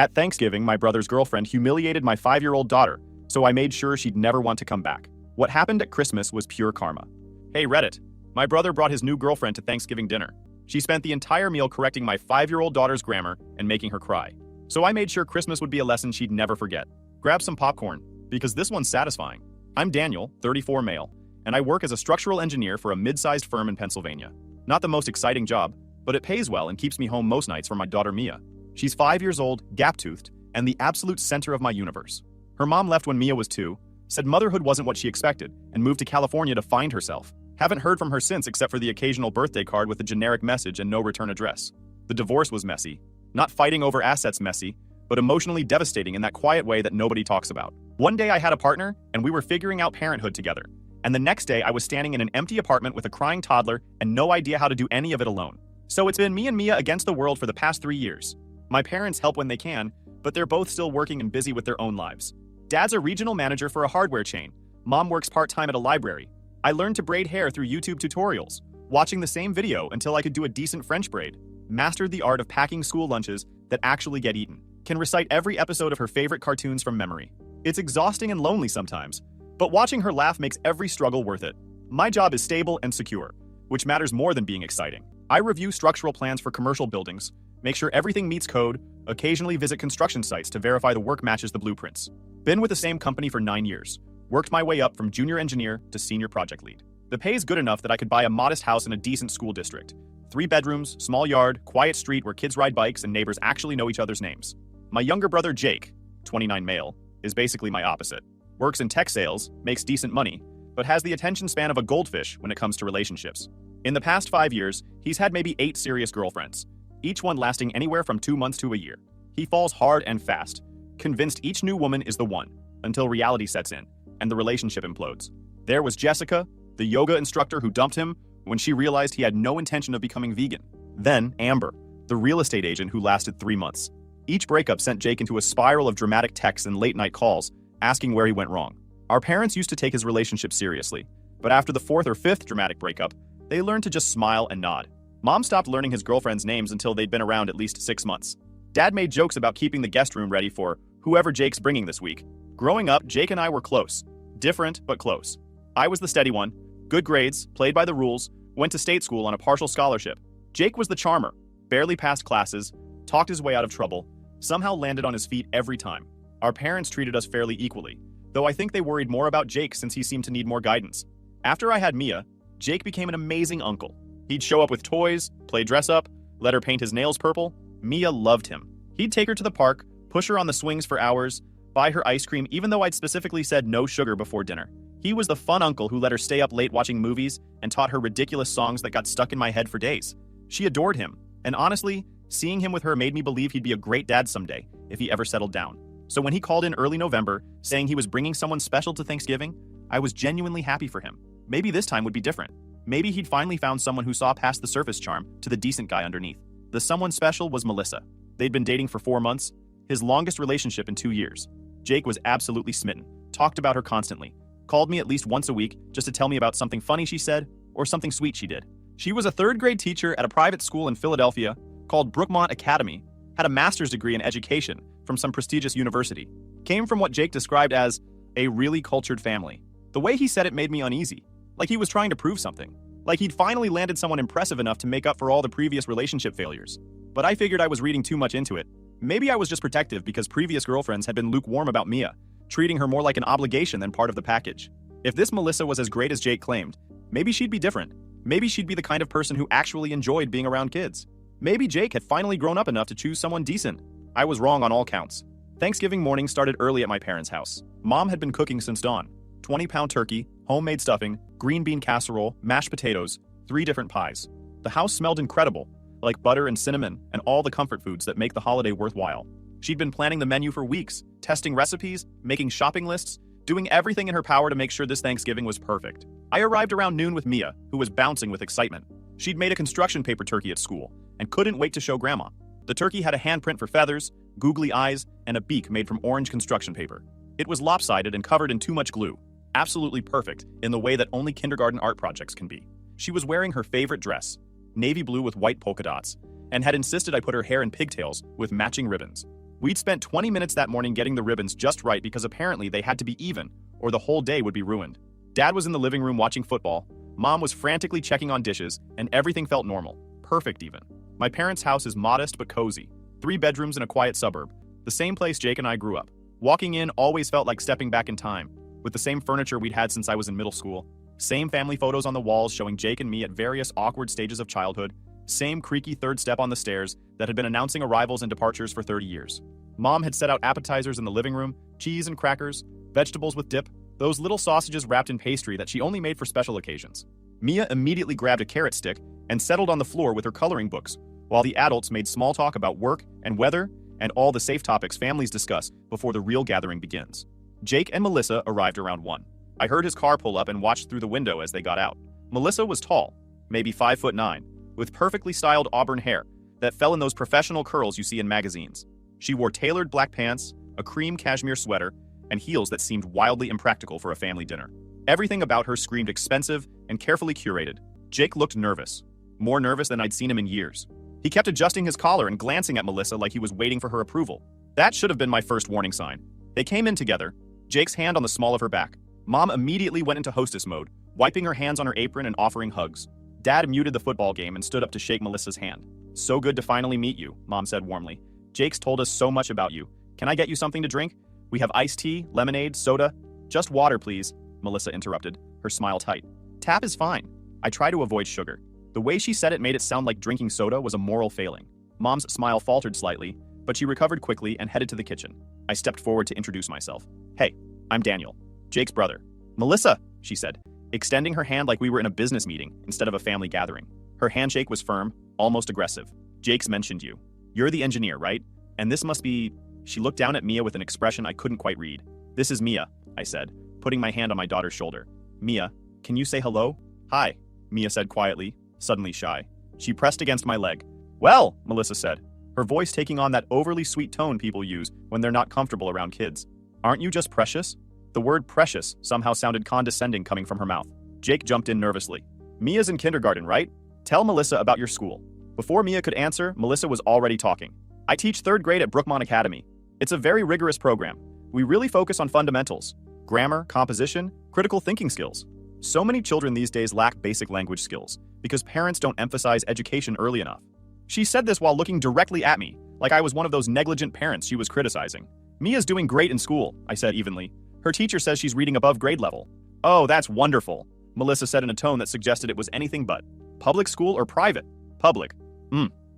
At Thanksgiving, my brother's girlfriend humiliated my 5-year-old daughter, so I made sure she'd never want to come back. What happened at Christmas was pure karma. Hey Reddit, my brother brought his new girlfriend to Thanksgiving dinner. She spent the entire meal correcting my 5-year-old daughter's grammar and making her cry. So I made sure Christmas would be a lesson she'd never forget. Grab some popcorn, because this one's satisfying. I'm Daniel, 34 male, and I work as a structural engineer for a mid-sized firm in Pennsylvania. Not the most exciting job, but it pays well and keeps me home most nights for my daughter Mia. She's 5 years old, gap-toothed, and the absolute center of my universe. Her mom left when Mia was 2, said motherhood wasn't what she expected, and moved to California to find herself. Haven't heard from her since except for the occasional birthday card with a generic message and no return address. The divorce was messy. Not fighting over assets messy, but emotionally devastating in that quiet way that nobody talks about. One day I had a partner, and we were figuring out parenthood together. And the next day I was standing in an empty apartment with a crying toddler and no idea how to do any of it alone. So it's been me and Mia against the world for the past 3 years. My parents help when they can, but they're both still working and busy with their own lives. Dad's a regional manager for a hardware chain. Mom works part-time at a library. I learned to braid hair through YouTube tutorials, watching the same video until I could do a decent French braid. Mastered the art of packing school lunches that actually get eaten. Can recite every episode of her favorite cartoons from memory. It's exhausting and lonely sometimes, but watching her laugh makes every struggle worth it. My job is stable and secure, which matters more than being exciting. I review structural plans for commercial buildings, make sure everything meets code, occasionally visit construction sites to verify the work matches the blueprints. Been with the same company for 9 years. Worked my way up from junior engineer to senior project lead. The pay is good enough that I could buy a modest house in a decent school district. 3 bedrooms, small yard, quiet street where kids ride bikes and neighbors actually know each other's names. My younger brother Jake, 29 male, is basically my opposite. Works in tech sales, makes decent money, but has the attention span of a goldfish when it comes to relationships. In the past 5 years, he's had maybe 8 serious girlfriends, each one lasting anywhere from 2 months to a year. He falls hard and fast, convinced each new woman is the one, until reality sets in, and the relationship implodes. There was Jessica, the yoga instructor who dumped him when she realized he had no intention of becoming vegan. Then Amber, the real estate agent who lasted 3 months. Each breakup sent Jake into a spiral of dramatic texts and late-night calls, asking where he went wrong. Our parents used to take his relationship seriously, but after the 4th or 5th dramatic breakup, they learned to just smile and nod. Mom stopped learning his girlfriends' names until they'd been around at least 6 months. Dad made jokes about keeping the guest room ready for whoever Jake's bringing this week. Growing up, Jake and I were close. Different, but close. I was the steady one, good grades, played by the rules, went to state school on a partial scholarship. Jake was the charmer, barely passed classes, talked his way out of trouble, somehow landed on his feet every time. Our parents treated us fairly equally, though I think they worried more about Jake since he seemed to need more guidance. After I had Mia, Jake became an amazing uncle. He'd show up with toys, play dress-up, let her paint his nails purple. Mia loved him. He'd take her to the park, push her on the swings for hours, buy her ice cream even though I'd specifically said no sugar before dinner. He was the fun uncle who let her stay up late watching movies and taught her ridiculous songs that got stuck in my head for days. She adored him, and honestly, seeing him with her made me believe he'd be a great dad someday, if he ever settled down. So when he called in early November, saying he was bringing someone special to Thanksgiving, I was genuinely happy for him. Maybe this time would be different. Maybe he'd finally found someone who saw past the surface charm to the decent guy underneath. The someone special was Melissa. They'd been dating for 4 months, his longest relationship in 2 years. Jake was absolutely smitten, talked about her constantly, called me at least once a week just to tell me about something funny she said or something sweet she did. She was a 3rd grade teacher at a private school in Philadelphia called Brookmont Academy, had a master's degree in education from some prestigious university, came from what Jake described as a really cultured family. The way he said it made me uneasy, like he was trying to prove something, like he'd finally landed someone impressive enough to make up for all the previous relationship failures. But I figured I was reading too much into it. Maybe I was just protective because previous girlfriends had been lukewarm about Mia, treating her more like an obligation than part of the package. If this Melissa was as great as Jake claimed, maybe she'd be different. Maybe she'd be the kind of person who actually enjoyed being around kids. Maybe Jake had finally grown up enough to choose someone decent. I was wrong on all counts. Thanksgiving morning started early at my parents' house. Mom had been cooking since dawn. 20-pound turkey, homemade stuffing, green bean casserole, mashed potatoes, 3 different pies. The house smelled incredible, like butter and cinnamon and all the comfort foods that make the holiday worthwhile. She'd been planning the menu for weeks, testing recipes, making shopping lists, doing everything in her power to make sure this Thanksgiving was perfect. I arrived around noon with Mia, who was bouncing with excitement. She'd made a construction paper turkey at school and couldn't wait to show Grandma. The turkey had a handprint for feathers, googly eyes, and a beak made from orange construction paper. It was lopsided and covered in too much glue. Absolutely perfect in the way that only kindergarten art projects can be. She was wearing her favorite dress, navy blue with white polka dots, and had insisted I put her hair in pigtails with matching ribbons. We'd spent 20 minutes that morning getting the ribbons just right because apparently they had to be even, or the whole day would be ruined. Dad was in the living room watching football, Mom was frantically checking on dishes, and everything felt normal. Perfect even. My parents' house is modest but cozy. 3 bedrooms in a quiet suburb. The same place Jake and I grew up. Walking in always felt like stepping back in time, with the same furniture we'd had since I was in middle school. Same family photos on the walls showing Jake and me at various awkward stages of childhood. Same creaky third step on the stairs that had been announcing arrivals and departures for 30 years. Mom had set out appetizers in the living room, cheese and crackers, vegetables with dip, those little sausages wrapped in pastry that she only made for special occasions. Mia immediately grabbed a carrot stick and settled on the floor with her coloring books, while the adults made small talk about work and weather and all the safe topics families discuss before the real gathering begins. Jake and Melissa arrived around 1. I heard his car pull up and watched through the window as they got out. Melissa was tall, maybe 5'9", with perfectly styled auburn hair that fell in those professional curls you see in magazines. She wore tailored black pants, a cream cashmere sweater, and heels that seemed wildly impractical for a family dinner. Everything about her screamed expensive and carefully curated. Jake looked nervous, more nervous than I'd seen him in years. He kept adjusting his collar and glancing at Melissa like he was waiting for her approval. That should have been my first warning sign. They came in together, Jake's hand on the small of her back. Mom immediately went into hostess mode, wiping her hands on her apron and offering hugs. Dad muted the football game and stood up to shake Melissa's hand. "So good to finally meet you," Mom said warmly. "Jake's told us so much about you. Can I get you something to drink? We have iced tea, lemonade, soda." "Just water, please," Melissa interrupted, her smile tight. "Tap is fine." I try to avoid sugar. The way she said it made it sound like drinking soda was a moral failing. Mom's smile faltered slightly, but she recovered quickly and headed to the kitchen. I stepped forward to introduce myself. "Hey, I'm Daniel, Jake's brother." "Melissa," she said, extending her hand like we were in a business meeting instead of a family gathering. Her handshake was firm, almost aggressive. "Jake's mentioned you. You're the engineer, right? And this must be..." She looked down at Mia with an expression I couldn't quite read. "This is Mia," I said, putting my hand on my daughter's shoulder. "Mia, can you say hello?" "Hi," Mia said quietly, suddenly shy. She pressed against my leg. "Well," Melissa said, her voice taking on that overly sweet tone people use when they're not comfortable around kids. "Aren't you just precious?" The word precious somehow sounded condescending coming from her mouth. Jake jumped in nervously. "Mia's in kindergarten, right? Tell Melissa about your school." Before Mia could answer, Melissa was already talking. "I teach 3rd grade at Brookmont Academy. It's a very rigorous program. We really focus on fundamentals, grammar, composition, critical thinking skills. So many children these days lack basic language skills because parents don't emphasize education early enough." She said this while looking directly at me, like I was one of those negligent parents she was criticizing. "Mia's doing great in school," I said evenly. "Her teacher says she's reading above grade level." "Oh, that's wonderful," Melissa said in a tone that suggested it was anything but. "Public school or private?" "Public."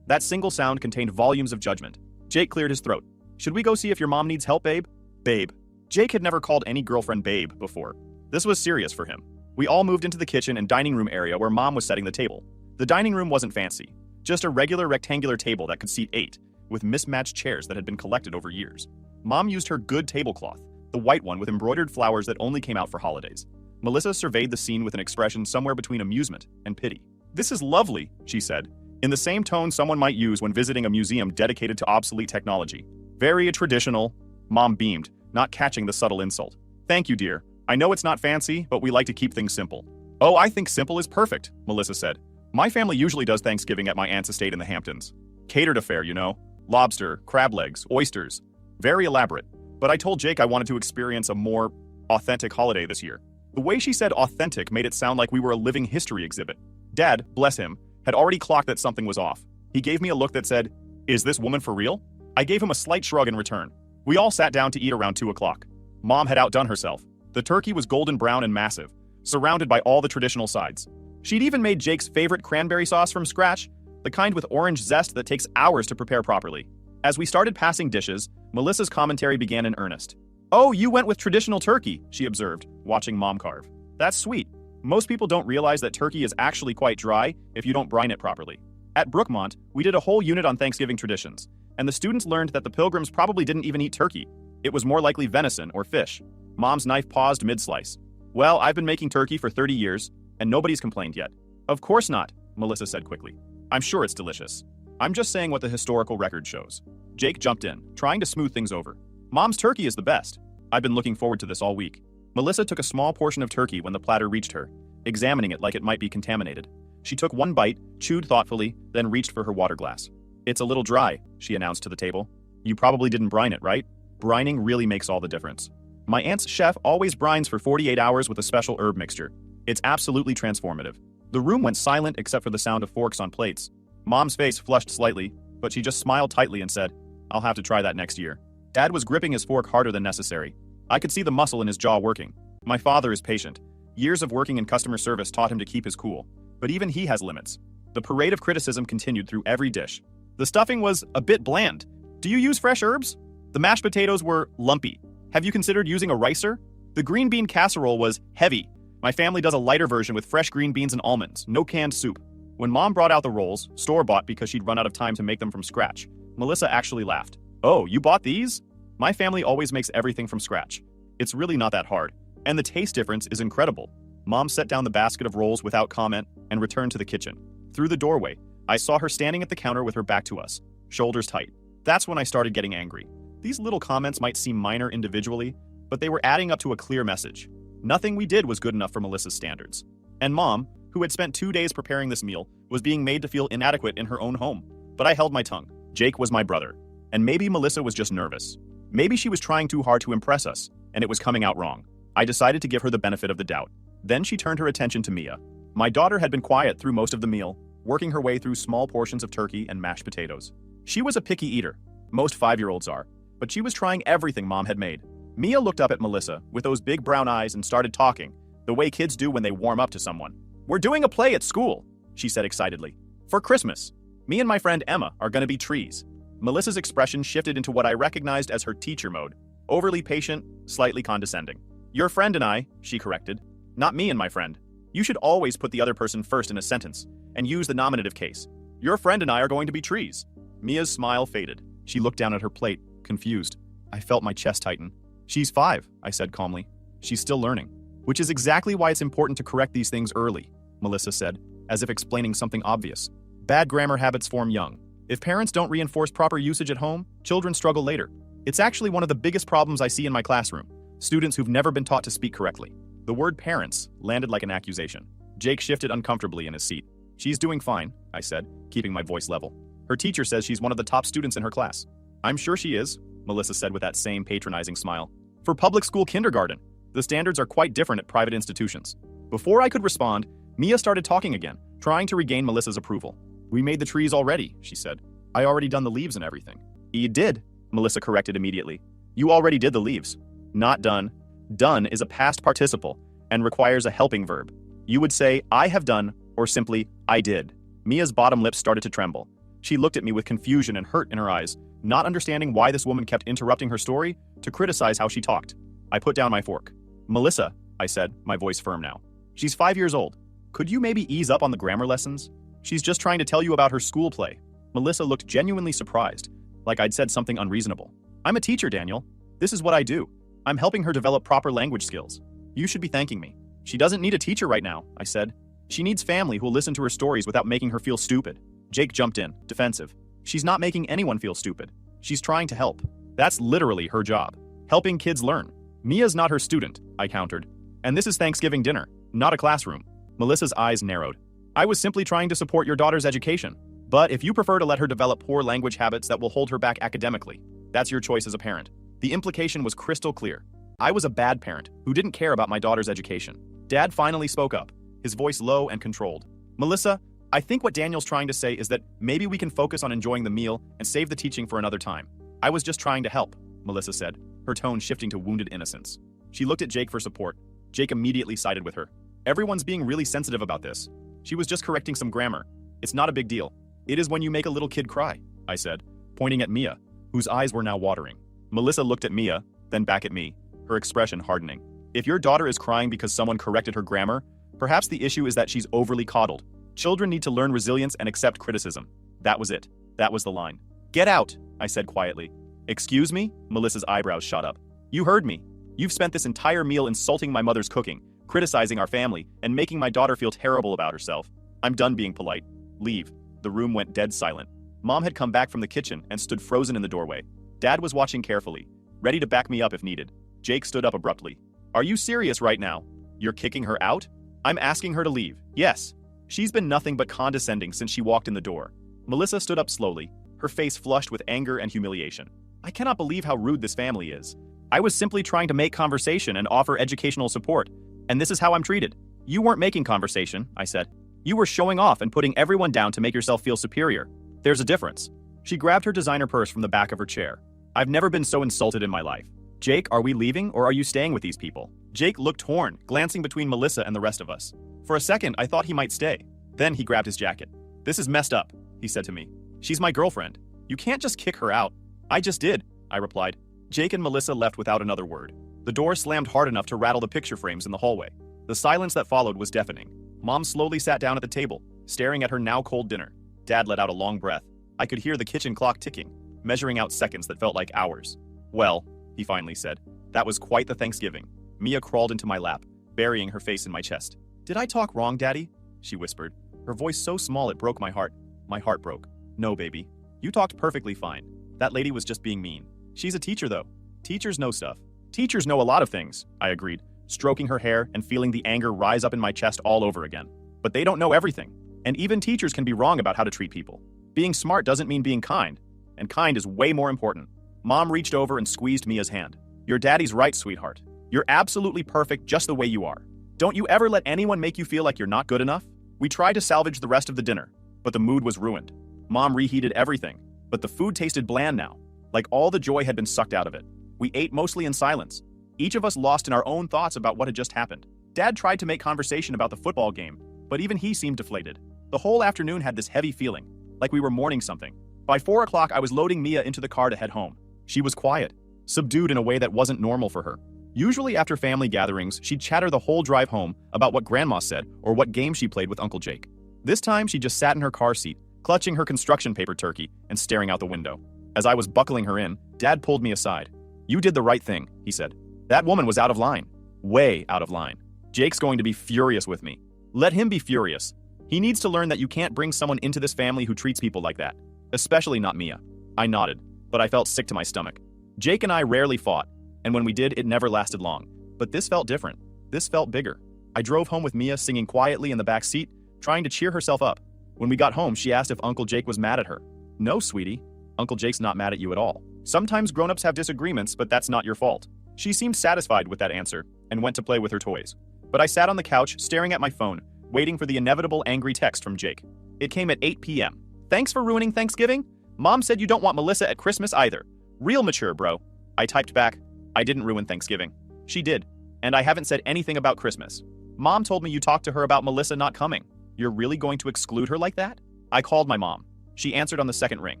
That single sound contained volumes of judgment. Jake cleared his throat. "Should we go see if your mom needs help, babe?" Babe. Jake had never called any girlfriend babe before. This was serious for him. We all moved into the kitchen and dining room area where Mom was setting the table. The dining room wasn't fancy, just a regular rectangular table that could seat 8, with mismatched chairs that had been collected over years. Mom used her good tablecloth, the white one with embroidered flowers that only came out for holidays. Melissa surveyed the scene with an expression somewhere between amusement and pity. "This is lovely," she said, in the same tone someone might use when visiting a museum dedicated to obsolete technology. "Very traditional," Mom beamed, not catching the subtle insult. "Thank you, dear. I know it's not fancy, but we like to keep things simple." "Oh, I think simple is perfect," Melissa said. "My family usually does Thanksgiving at my aunt's estate in the Hamptons. Catered affair, you know. Lobster, crab legs, oysters. Very elaborate. But I told Jake I wanted to experience a more authentic holiday this year." The way she said authentic made it sound like we were a living history exhibit. Dad, bless him, had already clocked that something was off. He gave me a look that said, "Is this woman for real?" I gave him a slight shrug in return. We all sat down to eat around 2 o'clock. Mom had outdone herself. The turkey was golden brown and massive, surrounded by all the traditional sides. She'd even made Jake's favorite cranberry sauce from scratch, the kind with orange zest that takes hours to prepare properly. As we started passing dishes, Melissa's commentary began in earnest. "Oh, you went with traditional turkey," she observed, watching Mom carve. "That's sweet. Most people don't realize that turkey is actually quite dry if you don't brine it properly." At Brookmont, we did a whole unit on Thanksgiving traditions, and the students learned that the Pilgrims probably didn't even eat turkey. It was more likely venison or fish. Mom's knife paused mid-slice. "Well, I've been making turkey for 30 years, and nobody's complained yet." "Of course not," Melissa said quickly. "I'm sure it's delicious. I'm just saying what the historical record shows." Jake jumped in, trying to smooth things over. "Mom's turkey is the best. I've been looking forward to this all week." Melissa took a small portion of turkey when the platter reached her, examining it like it might be contaminated. She took one bite, chewed thoughtfully, then reached for her water glass. "It's a little dry," she announced to the table. You probably didn't brine it, right? Brining really makes all the difference. My aunt's chef always brines for 48 hours with a special herb mixture. It's absolutely transformative. The room went silent except for the sound of forks on plates. Mom's face flushed slightly, but she just smiled tightly and said, "I'll have to try that next year." Dad was gripping his fork harder than necessary. I could see the muscle in his jaw working. My father is patient. Years of working in customer service taught him to keep his cool. But even he has limits. The parade of criticism continued through every dish. The stuffing was a bit bland. Do you use fresh herbs? The mashed potatoes were lumpy. Have you considered using a ricer? The green bean casserole was heavy. My family does a lighter version with fresh green beans and almonds, no canned soup. When Mom brought out the rolls, store-bought because she'd run out of time to make them from scratch, Melissa actually laughed. "Oh, you bought these?" My family always makes everything from scratch. It's really not that hard. And the taste difference is incredible. Mom set down the basket of rolls without comment and returned to the kitchen. Through the doorway, I saw her standing at the counter with her back to us, shoulders tight. That's when I started getting angry. These little comments might seem minor individually, but they were adding up to a clear message. Nothing we did was good enough for Melissa's standards. And Mom, who had spent 2 days preparing this meal, was being made to feel inadequate in her own home. But I held my tongue. Jake was my brother. And maybe Melissa was just nervous. Maybe she was trying too hard to impress us, and it was coming out wrong. I decided to give her the benefit of the doubt. Then she turned her attention to Mia. My daughter had been quiet through most of the meal, working her way through small portions of turkey and mashed potatoes. She was a picky eater. Most 5-year-olds are. But she was trying everything Mom had made. Mia looked up at Melissa with those big brown eyes and started talking, the way kids do when they warm up to someone. "We're doing a play at school," she said excitedly. "For Christmas. Me and my friend Emma are going to be trees." Melissa's expression shifted into what I recognized as her teacher mode. Overly patient, slightly condescending. "Your friend and I," she corrected. "Not me and my friend. You should always put the other person first in a sentence, and use the nominative case. Your friend and I are going to be trees." Mia's smile faded. She looked down at her plate, confused. I felt my chest tighten. "She's 5, I said calmly. "She's still learning." "Which is exactly why it's important to correct these things early," Melissa said, as if explaining something obvious. "Bad grammar habits form young. If parents don't reinforce proper usage at home, children struggle later. It's actually one of the biggest problems I see in my classroom. Students who've never been taught to speak correctly." The word parents landed like an accusation. Jake shifted uncomfortably in his seat. "She's doing fine," I said, keeping my voice level. "Her teacher says she's one of the top students in her class." "I'm sure she is," Melissa said with that same patronizing smile. "For public school kindergarten, the standards are quite different at private institutions." Before I could respond, Mia started talking again, trying to regain Melissa's approval. "We made the trees already," she said. "I already done the leaves and everything." "You did," Melissa corrected immediately. "You already did the leaves." "Not done." Done is a past participle and requires a helping verb. You would say, "I have done," or simply, "I did." Mia's bottom lip started to tremble. She looked at me with confusion and hurt in her eyes, not understanding why this woman kept interrupting her story to criticize how she talked. I put down my fork. "Melissa," I said, my voice firm now. "She's 5 years old. Could you maybe ease up on the grammar lessons? She's just trying to tell you about her school play." Melissa looked genuinely surprised, like I'd said something unreasonable. "I'm a teacher, Daniel. This is what I do. I'm helping her develop proper language skills. You should be thanking me." "She doesn't need a teacher right now," I said. "She needs family who'll listen to her stories without making her feel stupid." Jake jumped in, defensive. "She's not making anyone feel stupid. She's trying to help. That's literally her job. Helping kids learn." "Mia's not her student," I countered. "And this is Thanksgiving dinner, not a classroom." Melissa's eyes narrowed. "I was simply trying to support your daughter's education. But if you prefer to let her develop poor language habits that will hold her back academically, that's your choice as a parent." The implication was crystal clear. I was a bad parent who didn't care about my daughter's education. Dad finally spoke up, his voice low and controlled. "Melissa, I think what Daniel's trying to say is that maybe we can focus on enjoying the meal and save the teaching for another time." "I was just trying to help," Melissa said, her tone shifting to wounded innocence. She looked at Jake for support. Jake immediately sided with her. "Everyone's being really sensitive about this. She was just correcting some grammar. It's not a big deal. It is when you make a little kid cry," I said, pointing at Mia, whose eyes were now watering. Melissa looked at Mia, then back at me, her expression hardening. "If your daughter is crying because someone corrected her grammar, perhaps the issue is that she's overly coddled. Children need to learn resilience and accept criticism." That was it. That was the line. "Get out," I said quietly. "Excuse me?" Melissa's eyebrows shot up. "You heard me. You've spent this entire meal insulting my mother's cooking, criticizing our family, and making my daughter feel terrible about herself. I'm done being polite. Leave." The room went dead silent. Mom had come back from the kitchen and stood frozen in the doorway. Dad was watching carefully, ready to back me up if needed. Jake stood up abruptly. "Are you serious right now? You're kicking her out?" "I'm asking her to leave. Yes. She's been nothing but condescending since she walked in the door." Melissa stood up slowly, her face flushed with anger and humiliation. I cannot believe how rude this family is. I was simply trying to make conversation and offer educational support, and this is how I'm treated. You weren't making conversation, I said. You were showing off and putting everyone down to make yourself feel superior. There's a difference. She grabbed her designer purse from the back of her chair. I've never been so insulted in my life. Jake, are we leaving or are you staying with these people? Jake looked torn, glancing between Melissa and the rest of us. For a second, I thought he might stay. Then he grabbed his jacket. This is messed up, he said to me. She's my girlfriend. You can't just kick her out. I just did, I replied. Jake and Melissa left without another word. The door slammed hard enough to rattle the picture frames in the hallway. The silence that followed was deafening. Mom slowly sat down at the table, staring at her now cold dinner. Dad let out a long breath. I could hear the kitchen clock ticking, measuring out seconds that felt like hours. Well, he finally said, that was quite the Thanksgiving. Mia crawled into my lap, burying her face in my chest. Did I talk wrong, Daddy? She whispered, her voice so small it broke my heart. My heart broke. No, baby. You talked perfectly fine. That lady was just being mean. She's a teacher, though. Teachers know stuff. Teachers know a lot of things, I agreed, stroking her hair and feeling the anger rise up in my chest all over again. But they don't know everything. And even teachers can be wrong about how to treat people. Being smart doesn't mean being kind, and kind is way more important. Mom reached over and squeezed Mia's hand. Your daddy's right, sweetheart. You're absolutely perfect just the way you are. Don't you ever let anyone make you feel like you're not good enough? We tried to salvage the rest of the dinner, but the mood was ruined. Mom reheated everything, but the food tasted bland now, like all the joy had been sucked out of it. We ate mostly in silence, each of us lost in our own thoughts about what had just happened. Dad tried to make conversation about the football game, but even he seemed deflated. The whole afternoon had this heavy feeling, like we were mourning something. By 4 o'clock, I was loading Mia into the car to head home. She was quiet, subdued in a way that wasn't normal for her. Usually after family gatherings, she'd chatter the whole drive home about what Grandma said or what game she played with Uncle Jake. This time, she just sat in her car seat, clutching her construction paper turkey and staring out the window. As I was buckling her in, Dad pulled me aside. You did the right thing, he said. That woman was out of line. Way out of line. Jake's going to be furious with me. Let him be furious. He needs to learn that you can't bring someone into this family who treats people like that. Especially not Mia. I nodded, but I felt sick to my stomach. Jake and I rarely fought, and when we did, it never lasted long. But this felt different. This felt bigger. I drove home with Mia singing quietly in the back seat, trying to cheer herself up. When we got home, she asked if Uncle Jake was mad at her. No, sweetie. Uncle Jake's not mad at you at all. Sometimes grown-ups have disagreements, but that's not your fault. She seemed satisfied with that answer and went to play with her toys. But I sat on the couch, staring at my phone, waiting for the inevitable angry text from Jake. It came at 8 p.m. Thanks for ruining Thanksgiving? Mom said you don't want Melissa at Christmas either. Real mature, bro. I typed back, I didn't ruin Thanksgiving. She did, and I haven't said anything about Christmas. Mom told me you talked to her about Melissa not coming. You're really going to exclude her like that? I called my mom. She answered on the second ring.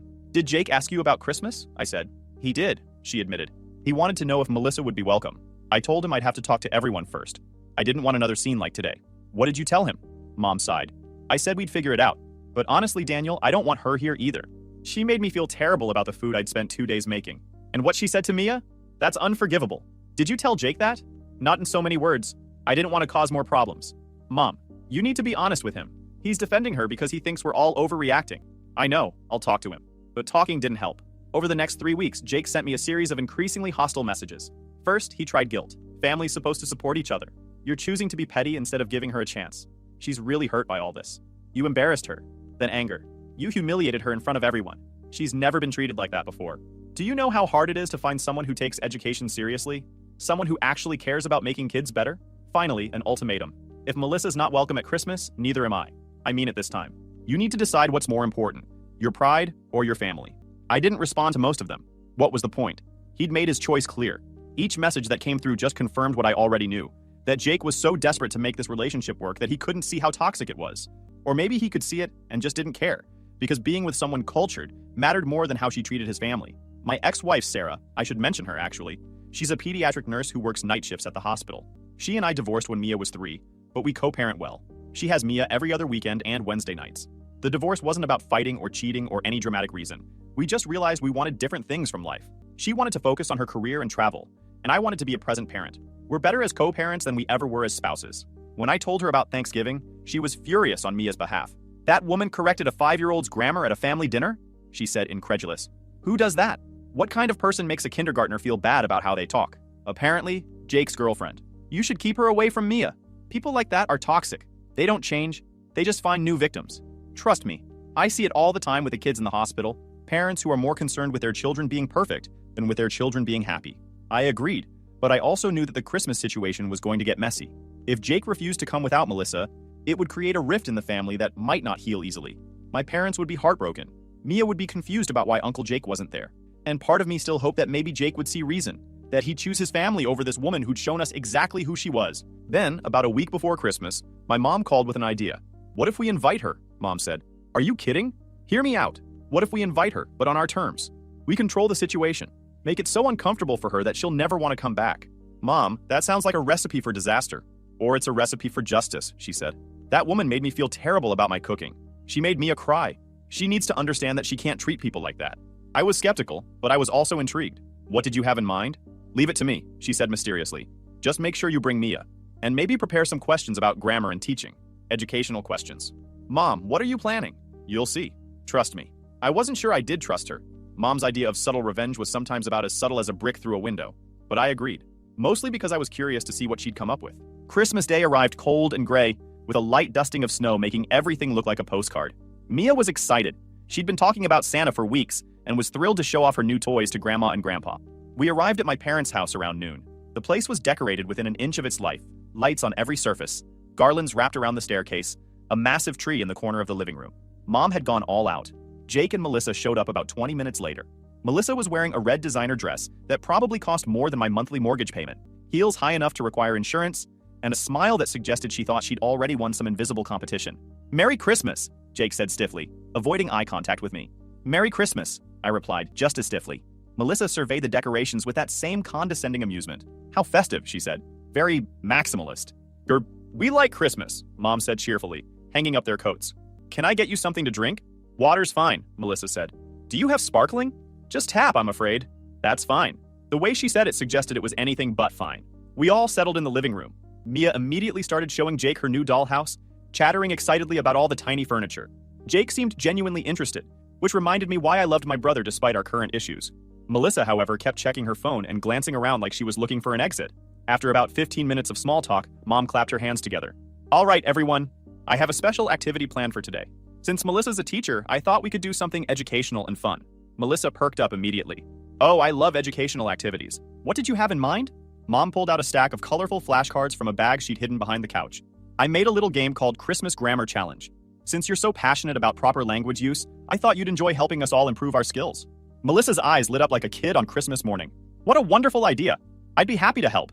Did Jake ask you about Christmas? I said. He did, she admitted. He wanted to know if Melissa would be welcome. I told him I'd have to talk to everyone first. I didn't want another scene like today. What did you tell him? Mom sighed. I said we'd figure it out. But honestly, Daniel, I don't want her here either. She made me feel terrible about the food I'd spent 2 days making. And what she said to Mia? That's unforgivable. Did you tell Jake that? Not in so many words. I didn't want to cause more problems. Mom, you need to be honest with him. He's defending her because he thinks we're all overreacting. I know, I'll talk to him. But talking didn't help. Over the next 3 weeks, Jake sent me a series of increasingly hostile messages. First, he tried guilt. Family's supposed to support each other. You're choosing to be petty instead of giving her a chance. She's really hurt by all this. You embarrassed her. Then anger. You humiliated her in front of everyone. She's never been treated like that before. Do you know how hard it is to find someone who takes education seriously? Someone who actually cares about making kids better? Finally, an ultimatum. If Melissa's not welcome at Christmas, neither am I. I mean it this time. You need to decide what's more important, your pride or your family. I didn't respond to most of them. What was the point? He'd made his choice clear. Each message that came through just confirmed what I already knew, that Jake was so desperate to make this relationship work that he couldn't see how toxic it was. Or maybe he could see it and just didn't care, because being with someone cultured mattered more than how she treated his family. My ex-wife, Sarah, I should mention her actually, she's a pediatric nurse who works night shifts at the hospital. She and I divorced when Mia was 3, but we co-parent well. She has Mia every other weekend and Wednesday nights. The divorce wasn't about fighting or cheating or any dramatic reason. We just realized we wanted different things from life. She wanted to focus on her career and travel, and I wanted to be a present parent. We're better as co-parents than we ever were as spouses. When I told her about Thanksgiving, she was furious on Mia's behalf. That woman corrected a 5-year-old's grammar at a family dinner? She said, incredulous. Who does that? What kind of person makes a kindergartner feel bad about how they talk? Apparently, Jake's girlfriend. You should keep her away from Mia. People like that are toxic. They don't change. They just find new victims. Trust me, I see it all the time with the kids in the hospital. Parents who are more concerned with their children being perfect than with their children being happy. I agreed, but I also knew that the Christmas situation was going to get messy. If Jake refused to come without Melissa, it would create a rift in the family that might not heal easily. My parents would be heartbroken. Mia would be confused about why Uncle Jake wasn't there. And part of me still hoped that maybe Jake would see reason, that he'd choose his family over this woman who'd shown us exactly who she was. Then, about a week before Christmas, my mom called with an idea. What if we invite her? Mom said. Are you kidding? Hear me out. What if we invite her, but on our terms? We control the situation. Make it so uncomfortable for her that she'll never want to come back. Mom, that sounds like a recipe for disaster. Or it's a recipe for justice, she said. That woman made me feel terrible about my cooking. She made Mia cry. She needs to understand that she can't treat people like that. I was skeptical, but I was also intrigued. What did you have in mind? Leave it to me, she said mysteriously. Just make sure you bring Mia. And maybe prepare some questions about grammar and teaching. Educational questions. Mom, what are you planning? You'll see. Trust me. I wasn't sure I did trust her. Mom's idea of subtle revenge was sometimes about as subtle as a brick through a window. But I agreed. Mostly because I was curious to see what she'd come up with. Christmas Day arrived cold and gray, with a light dusting of snow making everything look like a postcard. Mia was excited. She'd been talking about Santa for weeks and was thrilled to show off her new toys to Grandma and Grandpa. We arrived at my parents' house around noon. The place was decorated within an inch of its life, lights on every surface, garlands wrapped around the staircase, a massive tree in the corner of the living room. Mom had gone all out. Jake and Melissa showed up about 20 minutes later. Melissa was wearing a red designer dress that probably cost more than my monthly mortgage payment, heels high enough to require insurance, and a smile that suggested she thought she'd already won some invisible competition. Merry Christmas, Jake said stiffly, avoiding eye contact with me. Merry Christmas, I replied, just as stiffly. Melissa surveyed the decorations with that same condescending amusement. How festive, she said. Very maximalist. We like Christmas, Mom said cheerfully, hanging up their coats. Can I get you something to drink? Water's fine, Melissa said. Do you have sparkling? Just tap, I'm afraid. That's fine. The way she said it suggested it was anything but fine. We all settled in the living room. Mia immediately started showing Jake her new dollhouse, chattering excitedly about all the tiny furniture. Jake seemed genuinely interested, which reminded me why I loved my brother despite our current issues. Melissa, however, kept checking her phone and glancing around like she was looking for an exit. After about 15 minutes of small talk, Mom clapped her hands together. All right, everyone. I have a special activity planned for today. Since Melissa's a teacher, I thought we could do something educational and fun. Melissa perked up immediately. Oh, I love educational activities. What did you have in mind? Mom pulled out a stack of colorful flashcards from a bag she'd hidden behind the couch. I made a little game called Christmas Grammar Challenge. Since you're so passionate about proper language use, I thought you'd enjoy helping us all improve our skills. Melissa's eyes lit up like a kid on Christmas morning. What a wonderful idea. I'd be happy to help.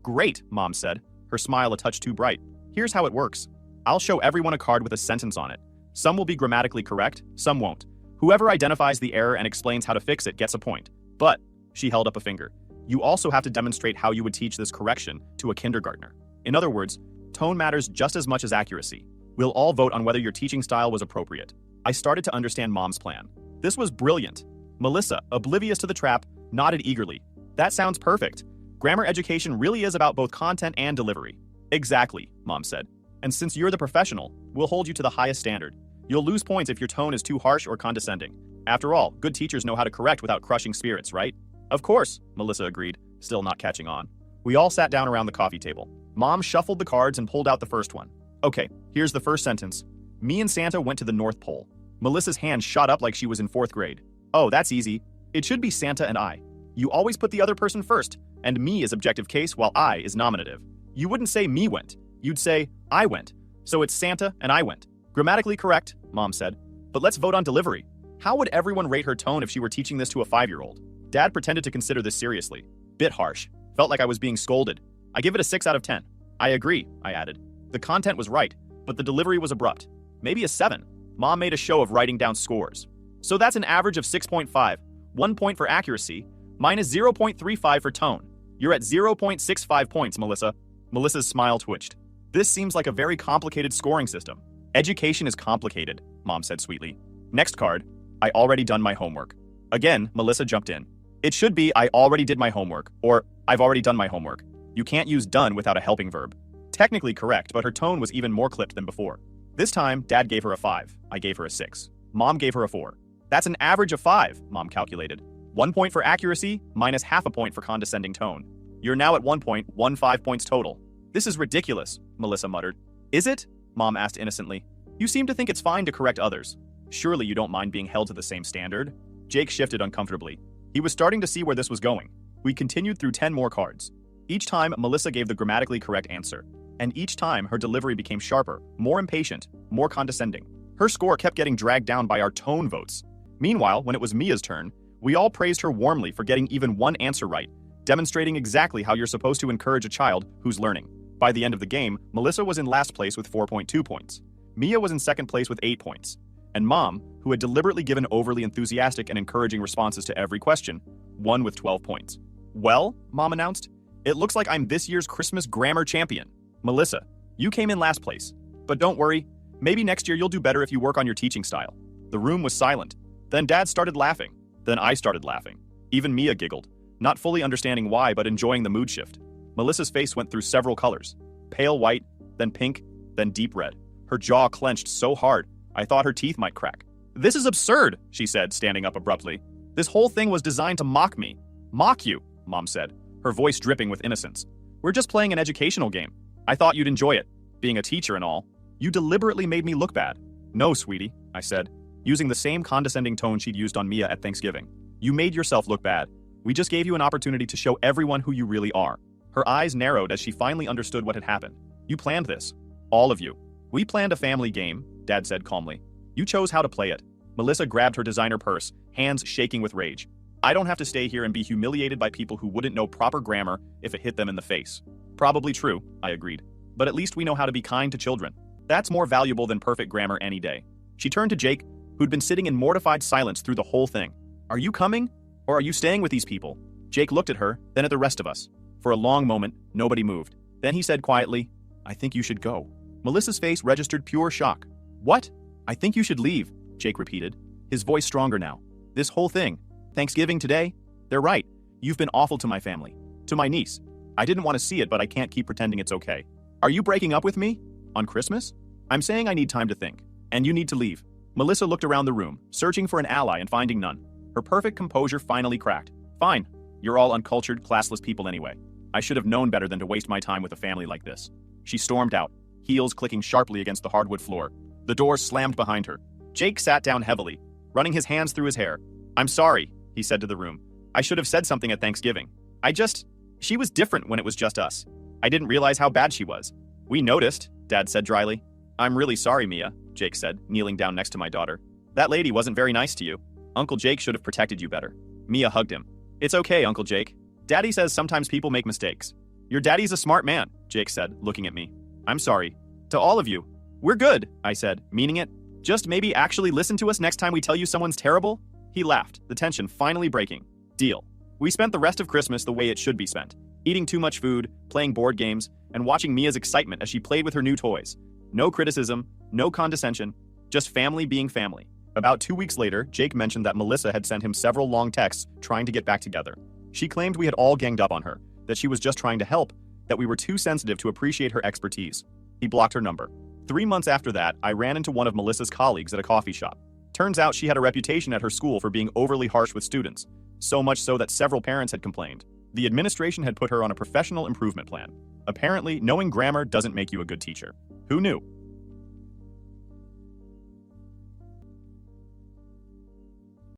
Great, Mom said, her smile a touch too bright. Here's how it works. I'll show everyone a card with a sentence on it. Some will be grammatically correct, some won't. Whoever identifies the error and explains how to fix it gets a point. But, she held up a finger, you also have to demonstrate how you would teach this correction to a kindergartner. In other words, tone matters just as much as accuracy. We'll all vote on whether your teaching style was appropriate. I started to understand Mom's plan. This was brilliant. Melissa, oblivious to the trap, nodded eagerly. That sounds perfect. Grammar education really is about both content and delivery. Exactly, Mom said. And since you're the professional, we'll hold you to the highest standard. You'll lose points if your tone is too harsh or condescending. After all, good teachers know how to correct without crushing spirits, right? Of course, Melissa agreed, still not catching on. We all sat down around the coffee table. Mom shuffled the cards and pulled out the first one. Okay, here's the first sentence. Me and Santa went to the North Pole. Melissa's hand shot up like she was in 4th grade. Oh, that's easy. It should be Santa and I. You always put the other person first, and me is objective case while I is nominative. You wouldn't say me went. You'd say I went. So it's Santa and I went. Grammatically correct, Mom said. But let's vote on delivery. How would everyone rate her tone if she were teaching this to a 5-year-old? Dad pretended to consider this seriously. Bit harsh. Felt like I was being scolded. I give it a 6 out of 10. I agree, I added. The content was right, but the delivery was abrupt. Maybe a 7. Mom made a show of writing down scores. So that's an average of 6.5, 1 point for accuracy, minus 0.35 for tone. You're at 0.65 points, Melissa. Melissa's smile twitched. This seems like a very complicated scoring system. Education is complicated, Mom said sweetly. Next card. I already done my homework. Again, Melissa jumped in. It should be I already did my homework, or I've already done my homework. You can't use done without a helping verb. Technically correct, but her tone was even more clipped than before. This time, Dad gave her a 5. I gave her a 6. Mom gave her a 4. That's an average of 5, Mom calculated. 1 point for accuracy, minus half a point for condescending tone. You're now at 1.15 points total. This is ridiculous, Melissa muttered. Is it? Mom asked innocently. You seem to think it's fine to correct others. Surely you don't mind being held to the same standard? Jake shifted uncomfortably. He was starting to see where this was going. We continued through 10 more cards. Each time, Melissa gave the grammatically correct answer. And each time, her delivery became sharper, more impatient, more condescending. Her score kept getting dragged down by our tone votes. Meanwhile, when it was Mia's turn, we all praised her warmly for getting even one answer right, demonstrating exactly how you're supposed to encourage a child who's learning. By the end of the game, Melissa was in last place with 4.2 points. Mia was in second place with 8 points. And Mom, who had deliberately given overly enthusiastic and encouraging responses to every question, won with 12 points. Well, Mom announced, it looks like I'm this year's Christmas grammar champion. Melissa, you came in last place. But don't worry, maybe next year you'll do better if you work on your teaching style. The room was silent. Then Dad started laughing. Then I started laughing. Even Mia giggled, not fully understanding why but enjoying the mood shift. Melissa's face went through several colors. Pale white, then pink, then deep red. Her jaw clenched so hard, I thought her teeth might crack. This is absurd, she said, standing up abruptly. This whole thing was designed to mock me. Mock you, Mom said, her voice dripping with innocence. We're just playing an educational game. I thought you'd enjoy it, being a teacher and all. You deliberately made me look bad. No, sweetie, I said, using the same condescending tone she'd used on Mia at Thanksgiving. You made yourself look bad. We just gave you an opportunity to show everyone who you really are. Her eyes narrowed as she finally understood what had happened. You planned this. All of you. We planned a family game, Dad said calmly. You chose how to play it. Melissa grabbed her designer purse, hands shaking with rage. I don't have to stay here and be humiliated by people who wouldn't know proper grammar if it hit them in the face. Probably true, I agreed. But at least we know how to be kind to children. That's more valuable than perfect grammar any day. She turned to Jake, who'd been sitting in mortified silence through the whole thing. Are you coming? Or are you staying with these people? Jake looked at her, then at the rest of us. For a long moment, nobody moved. Then he said quietly, I think you should go. Melissa's face registered pure shock. What? I think you should leave, Jake repeated, his voice stronger now. This whole thing. Thanksgiving today? They're right. You've been awful to my family. To my niece. I didn't want to see it, but I can't keep pretending it's okay. Are you breaking up with me? On Christmas? I'm saying I need time to think. And you need to leave. Melissa looked around the room, searching for an ally and finding none. Her perfect composure finally cracked. Fine. You're all uncultured, classless people anyway. I should have known better than to waste my time with a family like this. She stormed out, heels clicking sharply against the hardwood floor. The door slammed behind her. Jake sat down heavily, running his hands through his hair. I'm sorry, he said to the room. I should have said something at Thanksgiving. She was different when it was just us. I didn't realize how bad she was. We noticed, Dad said dryly. I'm really sorry, Mia, Jake said, kneeling down next to my daughter. That lady wasn't very nice to you. Uncle Jake should have protected you better. Mia hugged him. It's okay, Uncle Jake. Daddy says sometimes people make mistakes. Your daddy's a smart man, Jake said, looking at me. I'm sorry. To all of you. We're good, I said, meaning it. Just maybe actually listen to us next time we tell you someone's terrible? He laughed, the tension finally breaking. Deal. We spent the rest of Christmas the way it should be spent. Eating too much food, playing board games, and watching Mia's excitement as she played with her new toys. No criticism, no condescension, just family being family. About 2 weeks later, Jake mentioned that Melissa had sent him several long texts trying to get back together. She claimed we had all ganged up on her, that she was just trying to help, that we were too sensitive to appreciate her expertise. He blocked her number. 3 months after that, I ran into one of Melissa's colleagues at a coffee shop. Turns out she had a reputation at her school for being overly harsh with students, so much so that several parents had complained. The administration had put her on a professional improvement plan. Apparently, knowing grammar doesn't make you a good teacher. Who knew?